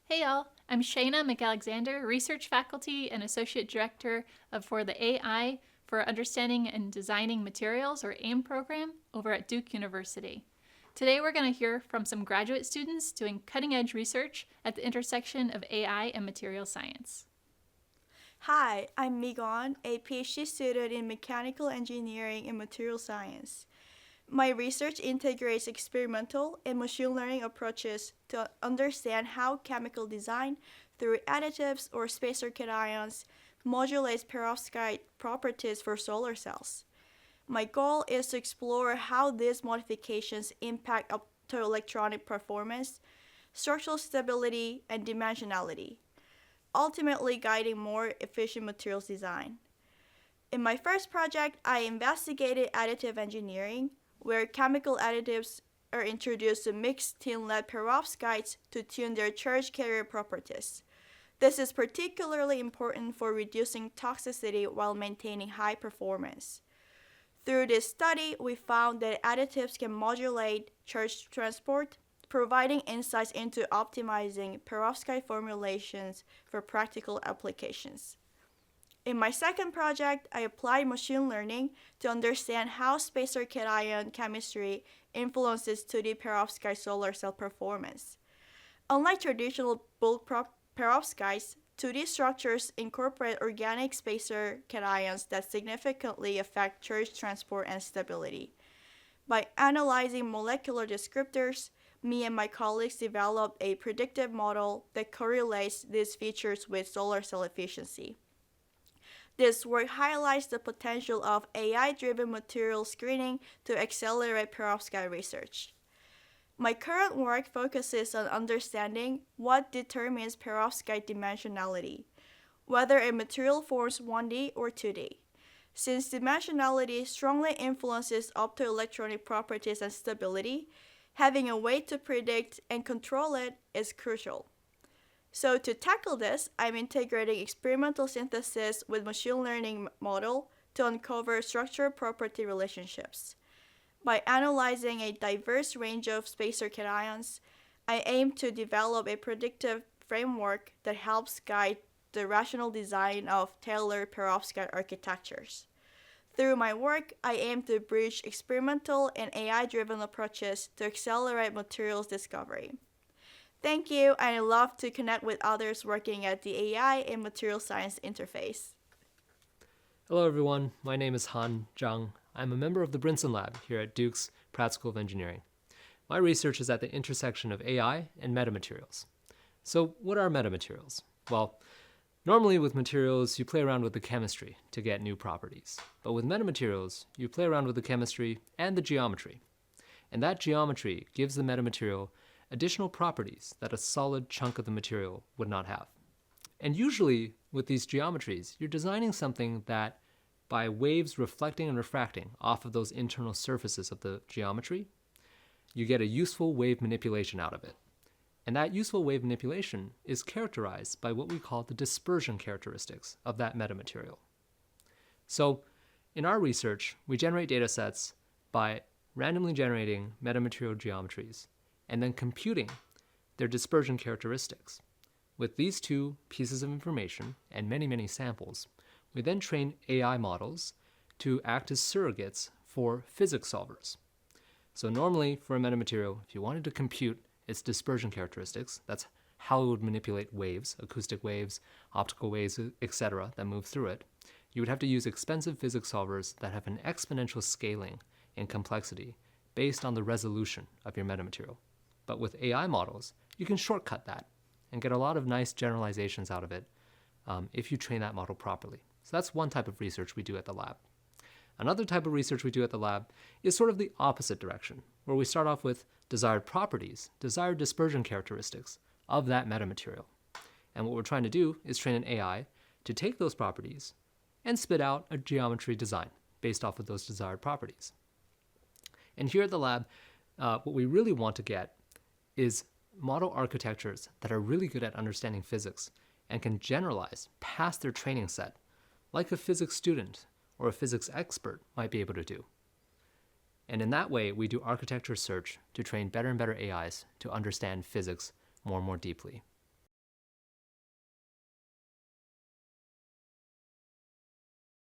Hey y'all, I'm Shayna McAlexander, Research Faculty and Associate Director for the AI for Understanding and Designing Materials, or AIM program, over at Duke University. Today we're going to hear from some graduate students doing cutting-edge research at the intersection of AI and material science. Hi, I'm Migon, a PhD student in mechanical engineering and material science. My research integrates experimental and machine learning approaches to understand how chemical design, through additives or spacer cations, modulates perovskite properties for solar cells. My goal is to explore how these modifications impact optoelectronic performance, structural stability, and dimensionality, ultimately guiding more efficient materials design. In my first project, I investigated additive engineering, where chemical additives are introduced to mix tin lead perovskites to tune their charge carrier properties. This is particularly important for reducing toxicity while maintaining high performance. Through this study, we found that additives can modulate charge transport, providing insights into optimizing perovskite formulations for practical applications. In my second project, I applied machine learning to understand how spacer cation chemistry influences 2D perovskite solar cell performance. Unlike traditional bulk perovskites, 2D structures incorporate organic spacer cations that significantly affect charge transport and stability. By analyzing molecular descriptors, me and my colleagues developed a predictive model that correlates these features with solar cell efficiency. This work highlights the potential of AI-driven material screening to accelerate perovskite research. My current work focuses on understanding what determines perovskite dimensionality, whether a material forms 1D or 2D. Since dimensionality strongly influences optoelectronic properties and stability, having a way to predict and control it is crucial. So to tackle this, I'm integrating experimental synthesis with machine learning model to uncover structure property relationships. By analyzing a diverse range of spacer cations, I aim to develop a predictive framework that helps guide the rational design of tailored perovskite architectures. Through my work, I aim to bridge experimental and AI-driven approaches to accelerate materials discovery. Thank you, and I love to connect with others working at the AI and material science interface. Hello everyone, my name is Han Zhang. I'm a member of the Brinson Lab here at Duke's Pratt School of Engineering. My research is at the intersection of AI and metamaterials. So what are metamaterials? Well, normally with materials, you play around with the chemistry to get new properties. But with metamaterials, you play around with the chemistry and the geometry. And that geometry gives the metamaterial additional properties that a solid chunk of the material would not have. And usually with these geometries, you're designing something that by waves reflecting and refracting off of those internal surfaces of the geometry, you get a useful wave manipulation out of it. And that useful wave manipulation is characterized by what we call the dispersion characteristics of that metamaterial. So in our research, we generate data sets by randomly generating metamaterial geometries and then computing their dispersion characteristics. With these two pieces of information and many, many samples, we then train AI models to act as surrogates for physics solvers. So normally for a metamaterial, if you wanted to compute its dispersion characteristics, that's how it would manipulate waves, acoustic waves, optical waves, etc., that move through it, you would have to use expensive physics solvers that have an exponential scaling in complexity based on the resolution of your metamaterial. But with AI models, you can shortcut that and get a lot of nice generalizations out of it if you train that model properly. So that's one type of research we do at the lab. Another type of research we do at the lab is sort of the opposite direction, where we start off with desired properties, desired dispersion characteristics of that metamaterial. And what we're trying to do is train an AI to take those properties and spit out a geometry design based off of those desired properties. And here at the lab, what we really want to get is model architectures that are really good at understanding physics and can generalize past their training set, like a physics student or a physics expert might be able to do. And in that way, we do architecture search to train better and better AIs to understand physics more and more deeply.